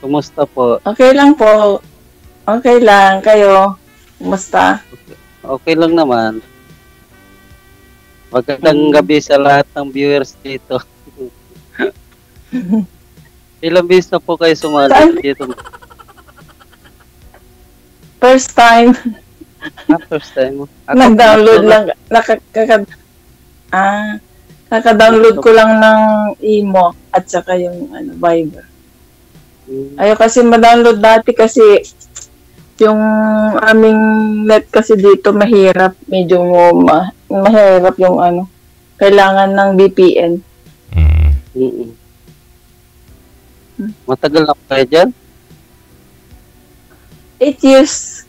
Kumusta po? Okay lang po. Okay lang. Kayo? Kumusta? Okay lang naman. Magandang gabi sa lahat ng viewers dito. Ilang beses na po kayo sumali dito? First time. First time mo? Nag-download lang. Kaka-download ko lang ng Imo at saka yung Viber. Ayaw kasi ma-download dati kasi yung aming net kasi dito mahirap. Medyo mahirap yung kailangan ng VPN. Matagal na po kayo dyan? 8 years.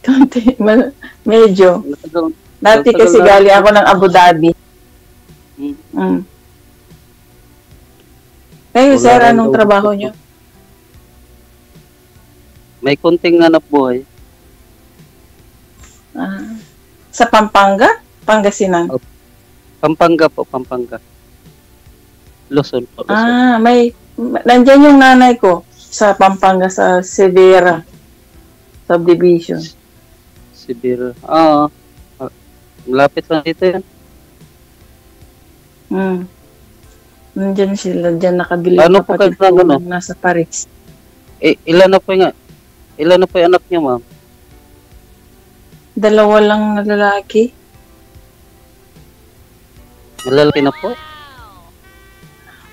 Medyo. Dati kasi galing ako ng Abu Dhabi. Kayo, sir, anong trabaho nyo? May kunting hanap buhay. Sa Pampanga? Pangasinan? Pampanga po, Pampanga. Luzon po, Luzon. Nandyan yung nanay ko sa Pampanga, sa Severa subdivision. Severa. Malapit lang dito yan. Nandyan sila, dyan nakabili. Ano po kayo na nasa Paris. Ilan na po yung anak niya, ma'am? 2 lang na lalaki. Malalaki na po?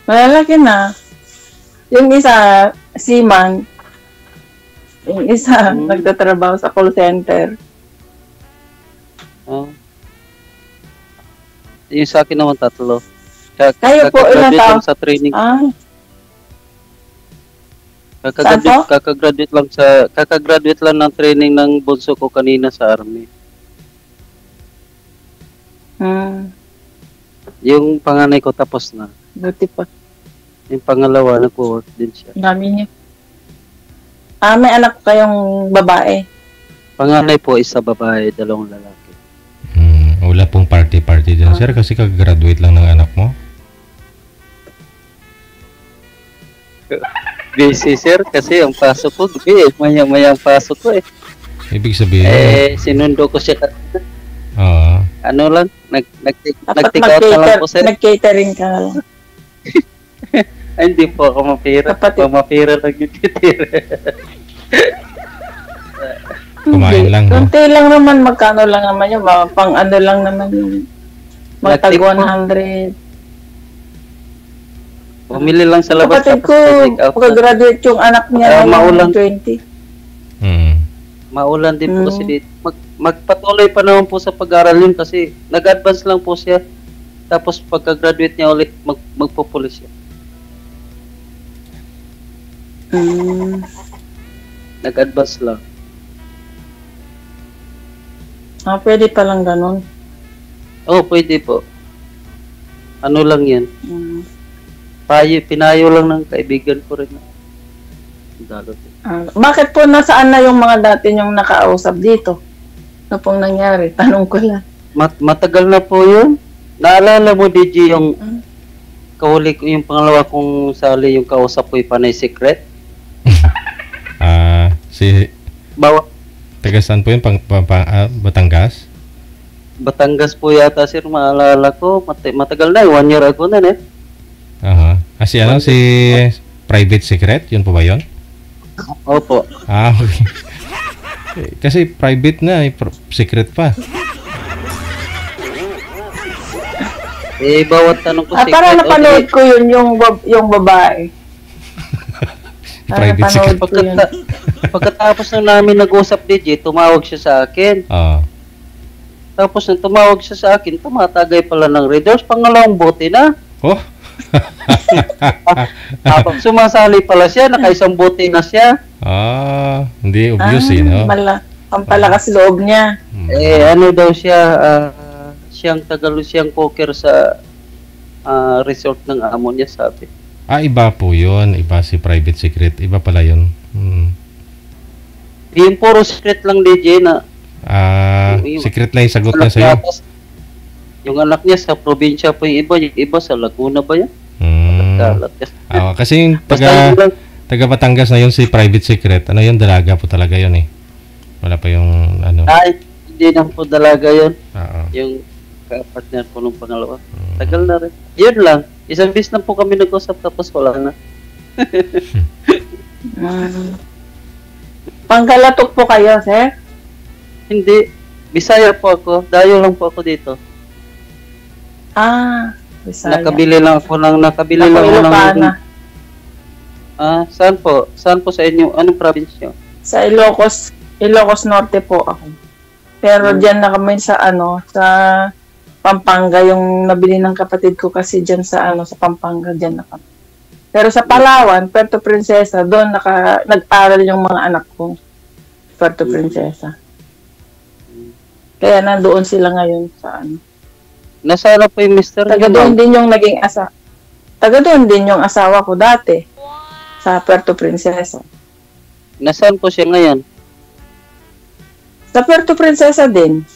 Malalaki na. Yung isa, seaman. Yung isa, nagtatrabaho sa call center. Yung sa akin naman 3. Kayo po, ilan taon? Sa training. Kakagraduate lang ng training ng bunso ko kanina sa army. Yung panganay ko tapos na. Buti pa. Yung pangalawa, nag-work din siya. Dami niya. May anak kayong babae? Panganay po, isa babae, 2 lalaki. Wala pong party-party dyan, sir, kasi kag-graduate lang ng anak mo? Busy, sir, kasi ang pasok ko, maya-maya ang pasok ko eh. Ibig sabihin? Sinundo ko siya. Ano lang, nag-take out na lang po, sir. Nag-catering ka na lang. Ay, hindi po ako mapira. Mapira lang yung titira. Kumain lang, no? Kunti lang naman, magkano lang naman yun. Pang ano lang naman yun. Mga tag 100. Pumili lang sa labas. Kapatid ko, pagka-graduate yung anak niya maulan. 20. Maulan din po kasi dito. Magpatuloy pa naman po sa pag-aaral yun kasi nag-advance lang po siya. Tapos pagka-graduate niya ulit, magpupulis siya. Nag-advance lang. Pwede palang ganun. Pwede po. Ano lang yan. Pinayo lang ng kaibigan ko rin. Bakit po nasaan na yung mga dati yung nakausap dito? Ano pong nangyari? Tanong ko lang. Matagal na po yun. Naalala mo, DJ, yung kahuli ko, yung pangalawa kong sali, yung kausap ko, yung Panay Secret? Taga saan po yun? Batangas? Batangas po yata, sir. Maalala ko. Matagal na, 1 year ago na, eh. Si Private Secret? Yun po ba yun? Opo. Okay. Kasi private na, secret pa. Bawat tanong ko secret. Para napanood ko yun, yung babae. Private secret. Pagkatapos na namin nag-usap, DJ, tumawag siya sa akin. Tapos nang tumawag siya sa akin, tumatagay pala ng readers. Pangalawang bote na. Sumasali pala siya, nakaisang bote na siya. Hindi obvious no? Ang palakas loob niya. Ano daw siya, siyang poker sa resort ng amo niya, sabi. Iba po yun. Iba si Private Secret. Iba pala yun. Yung puro secret lang, DJ, na secret lang yung sagot niya sa'yo. Yung anak niya sa probinsya po yung iba sa Laguna ba yan? Kasi yung Taga Batangas na yun si Private Secret. Ano yun? Dalaga po talaga yun eh. Wala pa yung ano. Ay, hindi na po dalaga yun. Oo. Yung partner po nung pangalawa. Tagal na rin. Yun lang. Isang bis na po kami nag-usap tapos wala na. Pangkalatok po kayo, sir? Hindi. Bisaya po ako. Dayo lang po ako dito. Bisaya. Nakabili lang ako ng saan po? Saan po sa inyo? Anong probinsya? Sa Ilocos Norte po ako. Pero diyan na kami sa sa Pampanga, yung nabili ng kapatid ko kasi diyan sa sa Pampanga diyan na kami. Pero sa Palawan, Puerto Princesa, doon nag-aral yung mga anak ko. Puerto Princesa. Kaya nandoon sila ngayon sa Nasaan po yung mister niyo? Taga doon din yung naging Taga doon din yung asawa ko dati. Sa Puerto Princesa. Nasaan po siya ngayon? Sa Puerto Princesa din.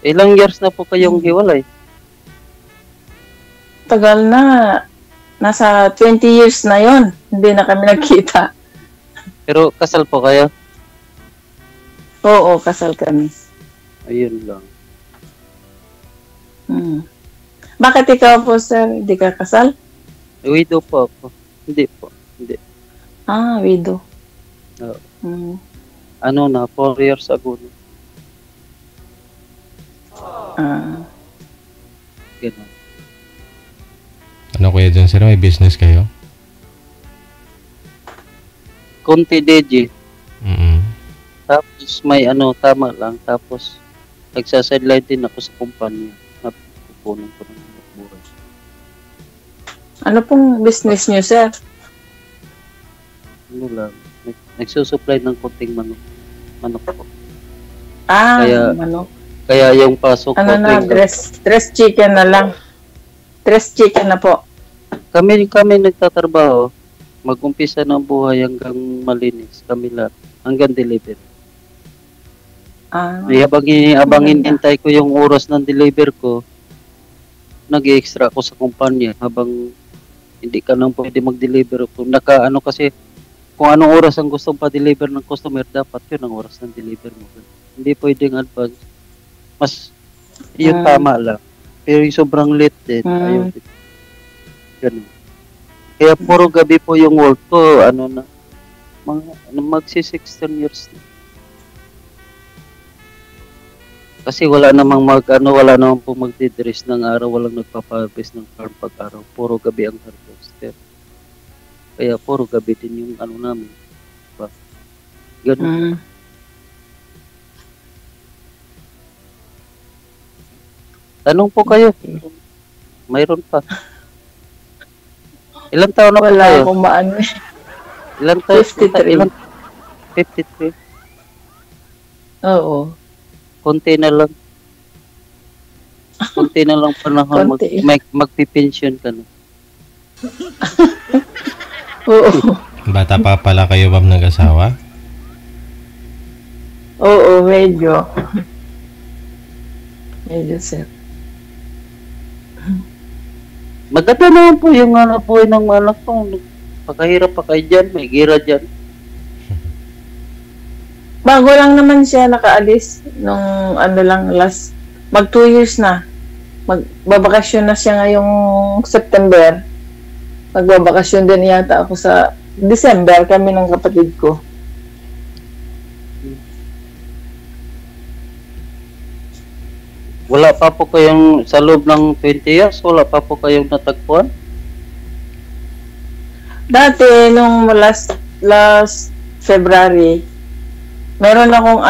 Ilang years na po kayong hiwalay? Tagal na. Nasa 20 years na yon. Hindi na kami nagkita. Pero kasal po kayo? Oo, kasal kami. Ayun lang. Bakit ikaw po, sir? Hindi ka kasal? Widow po ako. Hindi po. Hindi. Widow. Oo. 4 years ago. Ganun. Ano kuya dyan sir? May business kayo? Konti DJ. Mm-mm. Tapos may tama lang. Tapos nagsasidline din ako sa kumpanya. Napupunan ko ng buhay. Ano pong business niyo, sir? Ano lang. Nagsusupply ng konting manok. Manok po. Manok. Kaya yung pasok ko. Dress chicken na lang. Dress chicken na po. Kami nagtatrabaho. Mag-umpisa ng buhay hanggang malinis. Kami lahat. Hanggang deliver. Habang hinintay ko yung oras ng deliver ko, nag-extra ako sa kumpanya habang hindi ka nang pwede mag-deliver. Kung kasi kung anong oras ang gusto pa-deliver ng customer, dapat yun ang oras ng deliver mo. Hindi pwedeng advance. Mas yun tama lang. Pero yung sobrang late din, ayun. Ganun. Kaya puro gabi po yung work ko, magsi-16 years na. Kasi wala namang wala namang po magdidress ng araw, walang nagpapa-harvest ng farm pag-araw. Puro gabi ang harvester. Kaya puro gabi din yung namin. Diba? Ganun. Tanong po kayo. Mayroon pa. Ilang taon na po kayo? Wala akong maano. Ilang taon? 53. 53. Oo. Konti na lang. Konti na lang panahon magpipensyon ka na. Oo. Bata pa pala kayo ba nag-asawa? Oo, medyo. Medyo, sir. Maganda naman po yung buhay ng anak ko. Pagkahirap pa kayo dyan, may gira dyan. Bago lang naman siya nakaalis nung mag 2 years na. Magbabakasyon na siya ngayong September. Magbabakasyon din yata ako sa December, kami ng kapatid ko. Wala pa po kayong sa loob ng 20 years, wala pa po kayong natagpuan? Dati, nung last February, meron akong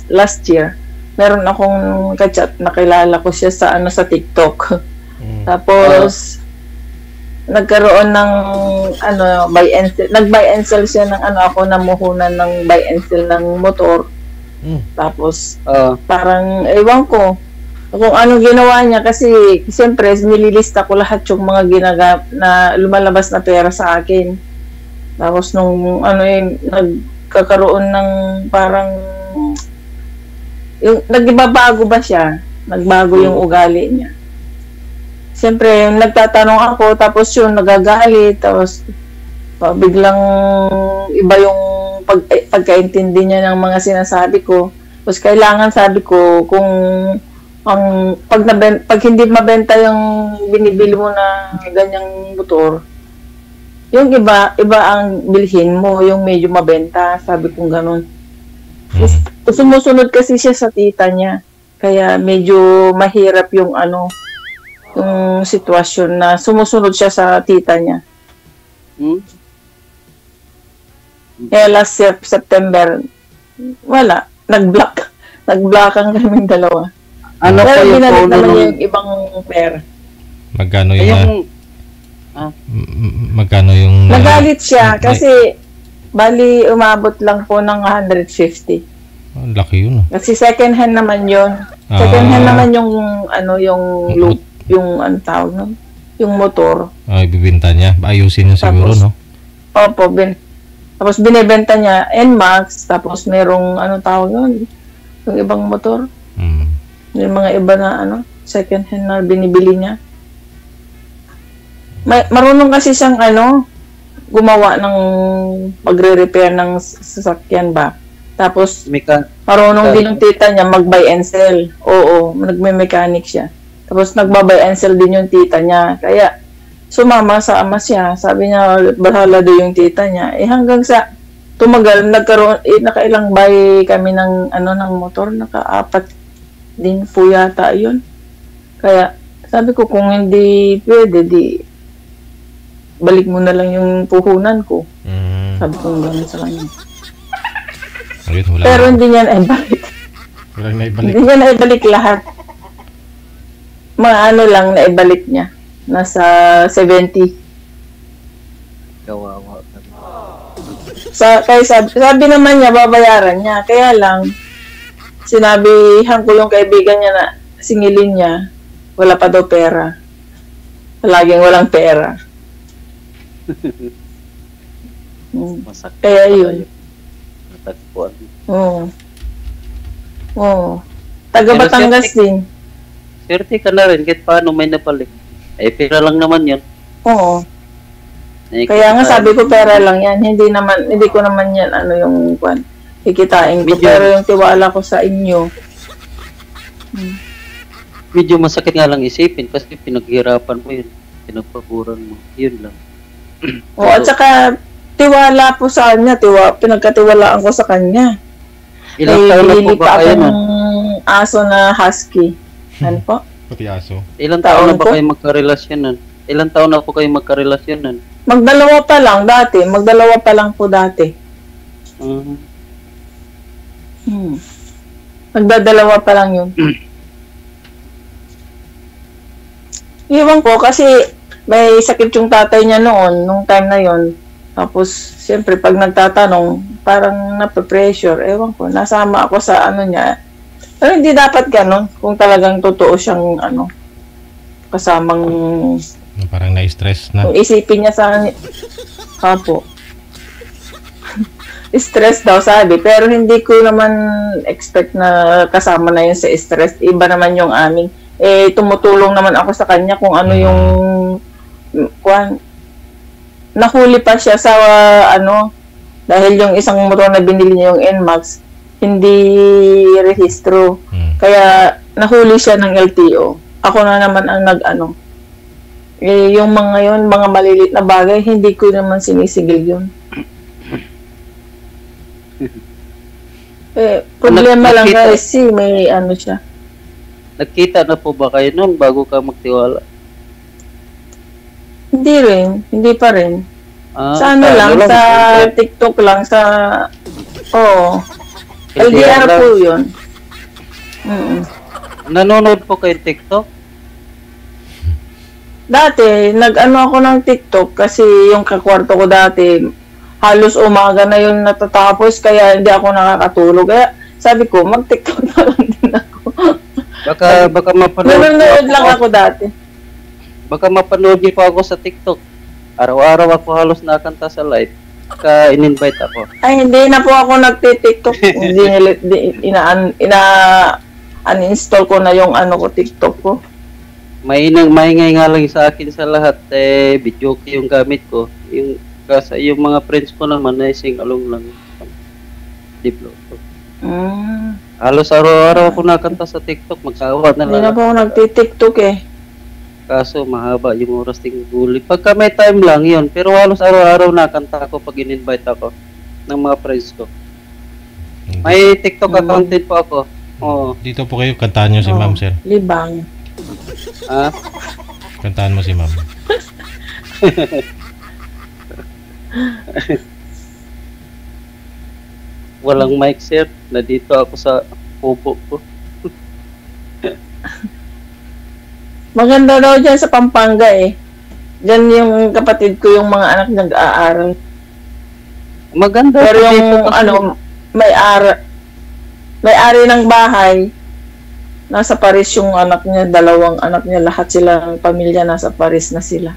last year, meron akong kachat, nakilala ko siya sa sa TikTok. Tapos, nagkaroon ng buy and sell. Nag-buy and sell siya ng ako namuhunan ng buy and sell ng motor. Tapos, parang, ewan ko, kung ano ginawa niya kasi siyempre nililista ko lahat yung mga na lumalabas na pera sa akin. Tapos nung nagkakaroon ng parang yung nagbabago ba siya? Nagbago yung ugali niya. siyempre, nagtatanong ako, tapos yun, nagagalit, tapos biglang iba yung pagkaintindi niya ng mga sinasabi ko. Tapos kailangan, sabi ko, kung pag hindi mabenta yung binibili mo na ganyang motor, yung iba ang bilhin mo, yung medyo mabenta, sabi kong ganun. Sumusunod kasi siya sa tita niya. Kaya medyo mahirap yung yung sitwasyon na sumusunod siya sa tita niya. Kaya last September, wala. Nag-blockan kaming dalawa. Pero binalik naman niya yung ibang pera. Magkano yung... magkano yung... Nagalit siya kasi bali umabot lang po ng 150. Ang laki yun. Kasi second hand naman yun. Second hand naman yung yung tawag nun, yung motor. Ibibenta niya. Ayusin niya siguro, no? Opo, tapos binebenta niya NMAX, tapos merong tawag nun, yung ibang motor. Yung mga iba na second hand na binibili niya. Marunong kasi siyang gumawa ng pagre-repair ng sasakyan ba. Tapos marunong din yung tita niya mag-buy and sell. Oo, nagme-mechanic siya. Tapos nagba-buy and sell din yung tita niya. Kaya sumama sa ama siya. Sabi niya bahala do yung tita niya. Hanggang sa tumagal, nakailang buy kami ng ng motor, naka-4 din po yata yun. Kaya sabi ko kung hindi pwede, balik mo na lang yung puhunan ko. Sabi ko gano'n sa kanya. Pero hindi niya naibalik. Hindi niya naibalik lahat. Mga lang naibalik niya. Nasa 70. Kawawa. Kaya sabi naman niya, babayaran niya. Kaya lang, sinabihan ko yung kaibigan niya na singilin niya, wala pa daw pera. Laging walang pera. Kaya yun. Natagpuan. Oo. Taga Batangas din. Swerte ka na rin, kahit paano may napalik. Pera lang naman yun. Oo. Kaya nga sabi ko pera lang yan. Hindi ko naman yan yung kikitain ko. Pero yung tiwala ko sa inyo. Medyo masakit nga lang isipin kasi pinaghirapan mo yun. Pinagpaguran mo. Yun lang. At saka tiwala po sa kanya. Pinagkatiwalaan ko sa kanya. Ilang taon na po ba kayo nun? Aso na husky. Ano po? Pati aso. Ilang taon na ba kayo magkarelasyon nun? Ilang taon na po kayo magkarelasyon nun? Magdalawa pa lang dati. Magdalawa pa lang po dati. Magdadalawa pa lang yun. Iwan ko kasi may sakit yung tatay niya noon, nung time na yon. Tapos, siyempre, pag nagtatanong, parang nape-pressure. Ewan ko, nasama ako sa niya. Pero hindi dapat ganun kung talagang totoo siyang kasamang... Parang na-stress na. Kung isipin niya sa... Apo. Stress daw sabi, pero hindi ko naman expect na kasama na yun sa stress. Iba naman yung aming. Tumutulong naman ako sa kanya kung ano yung... Nahuli pa siya sa dahil yung isang motor na binili niya yung NMAX, hindi rehistro. Kaya nahuli siya ng LTO. Ako na naman ang yung mga yun, mga malilit na bagay, hindi ko naman sinisigil yun. Problema lang kasi may siya. Nagkita na po ba kayo noon bago ka magtiwala? Hindi pa rin. Sa lang, sa TikTok lang, LDR po yun. Nanonood po kayo TikTok? Dati, ako ng TikTok kasi yung kakwarto ko dati, halos umaga na yun natatapos kaya hindi ako nakakatulog. Kaya sabi ko, mag-TikTok na lang din ako. Baka mapanood nanonood lang ako dati. Baka mapanood niyo pa ako sa TikTok. Araw-araw ako halos nakanta sa live. In-invite ako. Ay, hindi na po ako nagti-TikTok. Uninstall ko na yung TikTok ko. maingay nga lang sa akin sa lahat, video yung gamit ko. Yung mga friends ko naman, sing along lang. Diplo. Halos araw-araw ako nakanta sa TikTok, magsawa na Hindi lang. na po ako nagtitiktok eh. Kaso mahaba yung oras ting guli. Pagka may time lang yun, pero halos araw-araw nakanta ako pag in-invite ako ng mga friends ko. May TikTok account din po ako. Oo. Dito po kayo, kantahan nyo si ma'am, sir. Libang. Ah? Kantahan mo si ma'am. Walang mic, sir. Nandito ako sa pupo ko. Maganda daw dyan sa Pampanga eh. Diyan yung kapatid ko, yung mga anak nag-aaral. Maganda. Pero dito yung kasi- may-ari ng bahay, nasa Paris yung anak niya, dalawang anak niya, lahat sila ng pamilya nasa Paris na sila.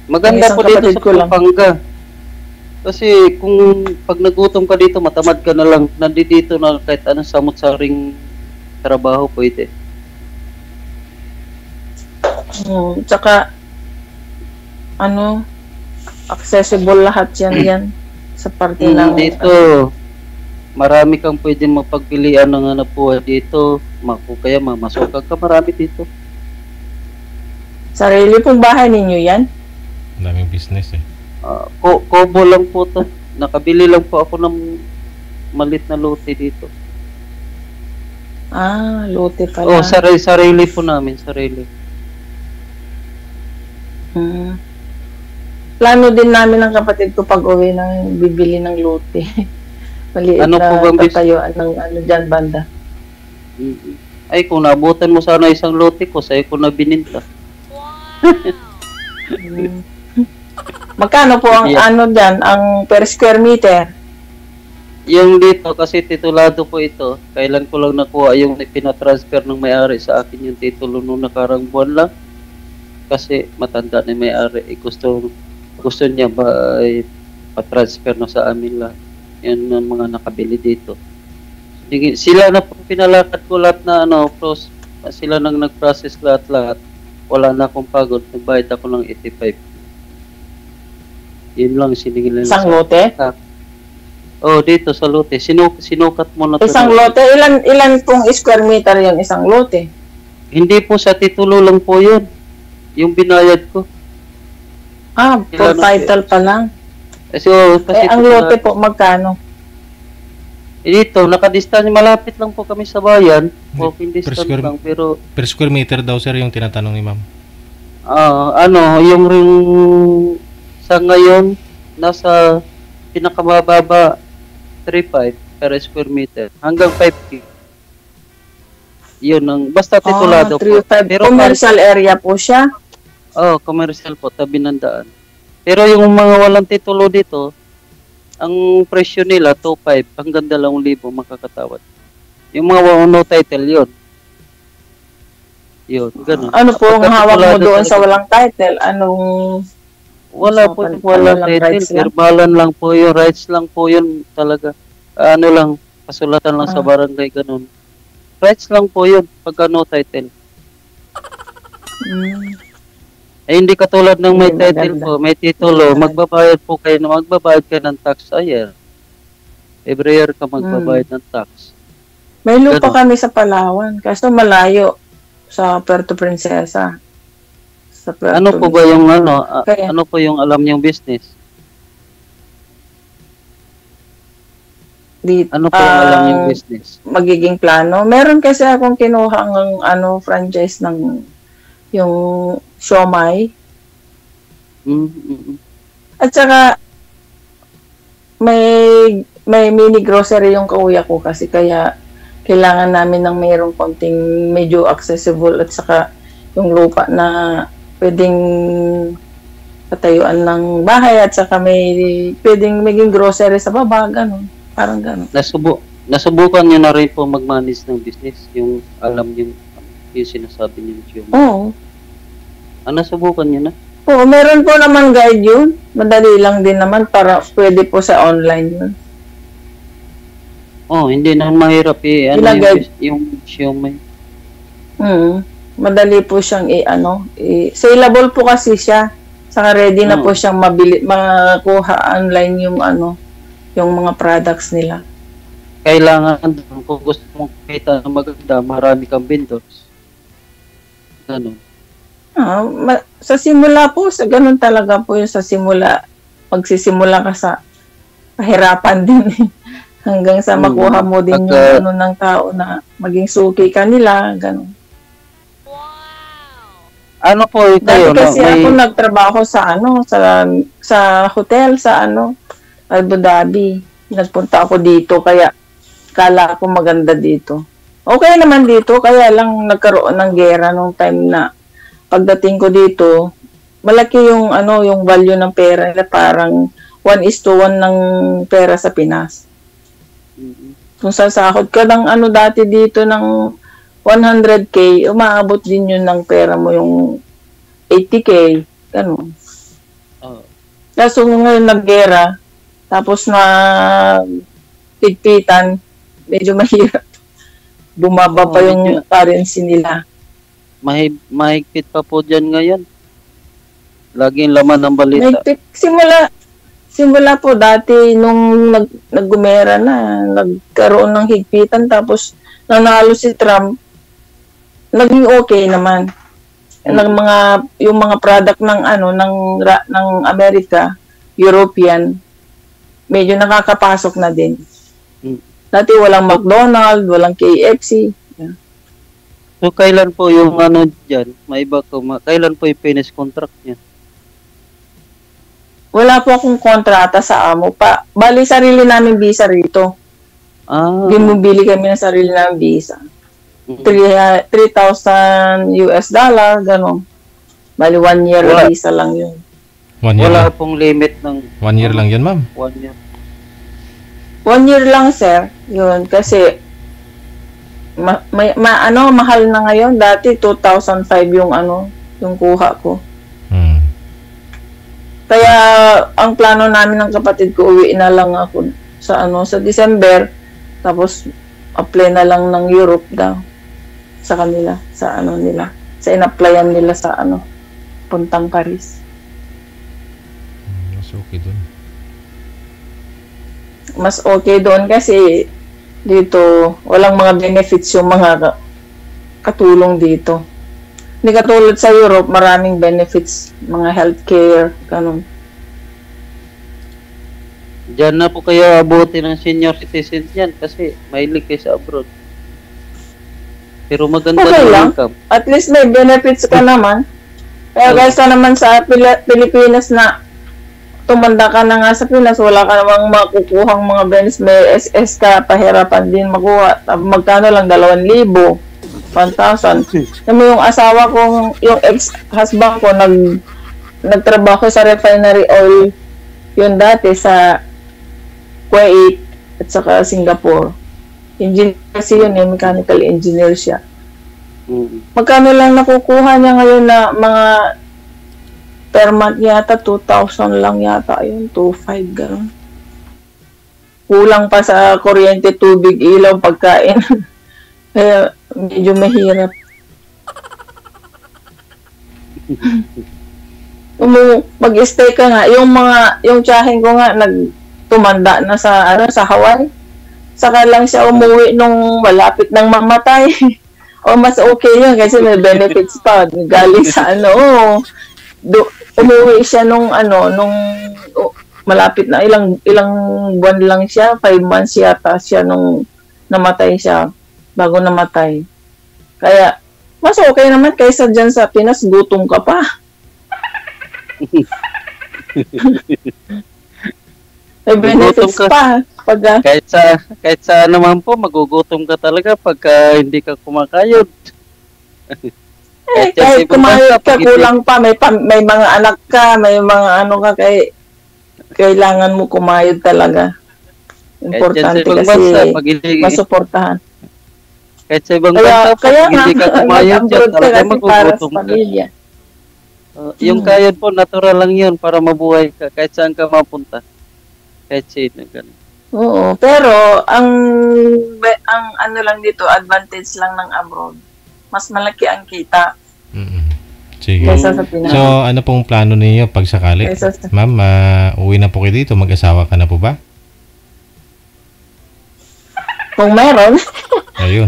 Maganda Ang po isang dito kapatid sa ko lang. Pampanga. Kasi kung pag nagutom ka dito, matamad ka na lang. Nandito na kahit anong samot-saring trabaho pwede. Tsaka, accessible lahat yan sa parte ng... Dito, marami kang pwede mapagpilian ng hanap buhay dito. Kung kaya mamasokag ka, marami dito. Sarili pong bahay ninyo yan? Ang daming business eh. Kobo lang po to. Nakabili lang po ako ng malit na lote dito. Lote pala. Sarili po namin, sarili. Plano din namin ng kapatid ko pag uwi ng bibili ng lote. Maliit Ano po na bang tatayuan ng dyan banda. Ay, kung naabutan mo sana isang lote ko, sa'yo ko na bininta. Magkano po ang dyan, ang per square meter? Yung dito, kasi titulado po ito, kailan ko lang nakuha yung pinatransfer ng may-ari sa akin yung titulo nung nakarang buwan lang. Kasi matanda na may-ari, gusto niya ba ay patransfer na sa amin lang. Yan ang mga nakabili dito. Sila na po pinalakad ko lahat na sila nang nag-process lahat-lahat. Wala na akong pagod, nagbayad ako ng 85. Yun lang sinigil nila. Isang lote? Dito sa lote. Sinukat mo na to. Isang lote? Ilan pong square meter yung isang lote? Hindi po sa titulo lang po yun. Yung binayad ko. For title pa lang. Kasi ang lote po, magkano? Dito, nakadistansya, malapit lang po kami sa bayan. Walking distance lang, pero... Per square meter daw, sir, yung tinatanong ni ma'am. Yung ring sa ngayon, nasa pinakamababa 3.5 per square meter. Hanggang 5K. Yun, basta titulado po. 3.5. Pero commercial area po siya? Commercial po, tabi ng daan. Pero yung mga walang titulo dito, ang presyo nila 2.5 hanggang 2,000 makakatawad. Yung mga no title yun. Yun, ganun. Ano po ang hawak mo doon sa walang title? Wala po, walang title. Verbalan lang po yun. Rights lang po yun talaga. Kasulatan lang sa barangay, ganun. Rights lang po yun pagka no title. Hindi katulad ng may title po, may titulo, magbabayad ka ng tax a year. Every year ka magbabayad ng tax. May lupa kami sa Palawan, kaso malayo sa Puerto Princesa. Ano po ba yung ano po yung alam niyong business? Ano po yung alam niyong business? Magiging plano. Meron kasi akong kinuha ng franchise ng yung siomai. At saka may mini grocery yung kuya ko kasi kaya kailangan namin ng mayroong konting medyo accessible at saka yung lupa na pwedeng patayuan ng bahay at saka pwedeng maging grocery sa baba, ganun. Parang ganun. Nasubukan niyo na rin po mag-manage ng business, yung alam yung sinasabi niyo. Oo. Nasubukan niyo na? Oo, meron po naman guide yun. Madali lang din naman para pwede po sa online yun. Hindi na mahirap yung siomai. madali po siyang saleable po kasi siya. Saka ready na po siyang makuha online yung yung mga products nila. Kailangan kung gusto mong kita na maganda, marami kang vendors. Ganun. Sa simula po, sa ganun talaga po yung sa simula. Magsisimula ka sa kahirapan din hanggang sa makuha mo din yung ng tao na maging suki ka nila, ganun. Ano po ito Dati kasi ako nagtrabaho sa sa hotel sa Abu Dhabi. Nagpunta ako dito kaya kala ko maganda dito. Okay naman dito kaya lang nagkaroon ng gera nung time na pagdating ko dito, malaki yung yung value ng pera nila, parang 1:1 ng pera sa Pinas. Kung sasahod ka ng dati dito ng 100K, umaabot din yun ng pera mo yung 80K, ganun. Kaso ngayon naggera, tapos na pigpitan, medyo mahirap. Bumaba pa yung currency nila. Mahigpit pa po dyan ngayon. Laging laman ng balita. Mahigpit. Simula po dati nung naggumera na, nagkaroon ng higpitan, tapos nanalo si Trump, naging okay naman. Yung mga product ng ng Amerika, European, medyo nakakapasok na din. Dati walang McDonald's, walang KFC. So kailan po yung diyan? Maiba ko, kailan po yung finish contract niya? Wala po akong kontrata sa amo pa. Bali sarili namin visa rito. Bumibili kami ng sarili namin visa. $3,000 US, gano'n. Bali 1 year visa lang yun. 1 year Wala lang. pong limit ng 1 year lang yun, ma'am. 1 year. 1 year lang, sir. Yun, kasi mahal na ngayon. Dati 2005 yung yung kuha ko. Kaya ang plano namin ng kapatid ko, uwi na lang ako sa sa December, tapos apply na lang ng Europe daw sa kanila, sa nila, sa in-applyan nila sa puntang Paris. Mas okay doon. Mas okay doon kasi dito walang mga benefits yung mga katulong dito. Hindi katulad sa Europe, maraming benefits, mga healthcare, ganun. Diyan na po kayo abuti ng senior citizen yan kasi mahilig kayo sa abroad. Pero maganda okay yung lang. income. At least may benefits ka naman. Kaya kaysa naman sa Pilipinas na tumanda ka na nga sa Pinas, wala ka namang makukuhang mga benefits, may SS ka, pahirapan din makuha. Magkano lang, 2,000, 1,000. Kami yung asawa ko, yung ex-husband ko, nagtrabaho sa refinery oil yun dati sa Kuwait at saka Singapore. Engineer kasi yun, mechanical engineer siya. Magkano lang nakukuha niya ngayon na mga per month yata, 2,000 lang yata yun, 2,500 gano'n. Kulang pa sa kuryente, tubig, ilaw, pagkain. Kaya medyo mahirap. Mag-stay ka nga, yung tiyahin ko nga nagtumanda na sa Hawaii. Saka lang siya umuwi nung malapit nang mamatay. O mas okay yun kasi may benefits pa. Galing sa umuwi siya nung malapit na ilang buwan lang siya, 5 months yata siya nung namatay siya, bago namatay. Kaya mas okay naman kaysa dyan sa Pinas, gutom ka pa. May benefits pa. Kahit sa naman po, magugutom ka talaga pagka hindi ka kumakayod. Kahit kumayod ka, kulang pa. May mga anak ka, may mga ka, kailangan mo kumayod talaga. Importante kasi masuportahan. Kahit sa ibang bansa, pag hindi ka kumayod dyan, talaga magugutom ka. Yung kayod po, natural lang yun para mabuhay ka, kahit saan ka mapunta. Kahit sino, ganun. Oo, pero ang lang dito, advantage lang ng abroad. mas malaki ang kita Sige. kaysa sa Pinas. So, ano pong plano ninyo pag sakali? Kaysa sa- Ma'am, uwi na po kayo dito. Mag-asawa ka na po ba? Kung meron, Ayun.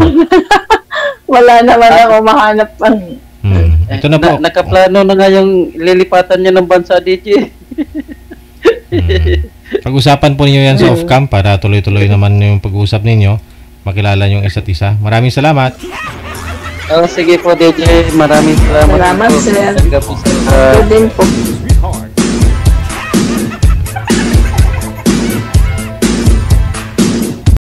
wala naman ako mahanap ang Ito na po. Nakaplano na nga yung lilipatan niya ng bansa, DJ. Pag-usapan po ninyo yan sa off-cam para tuloy-tuloy naman yung pag-uusap ninyo. Makilala yung isa't isa. Maraming salamat. Sige po, DJ. Maraming salamat. Salamat, po. sir. Talaga po, sir. Good din po.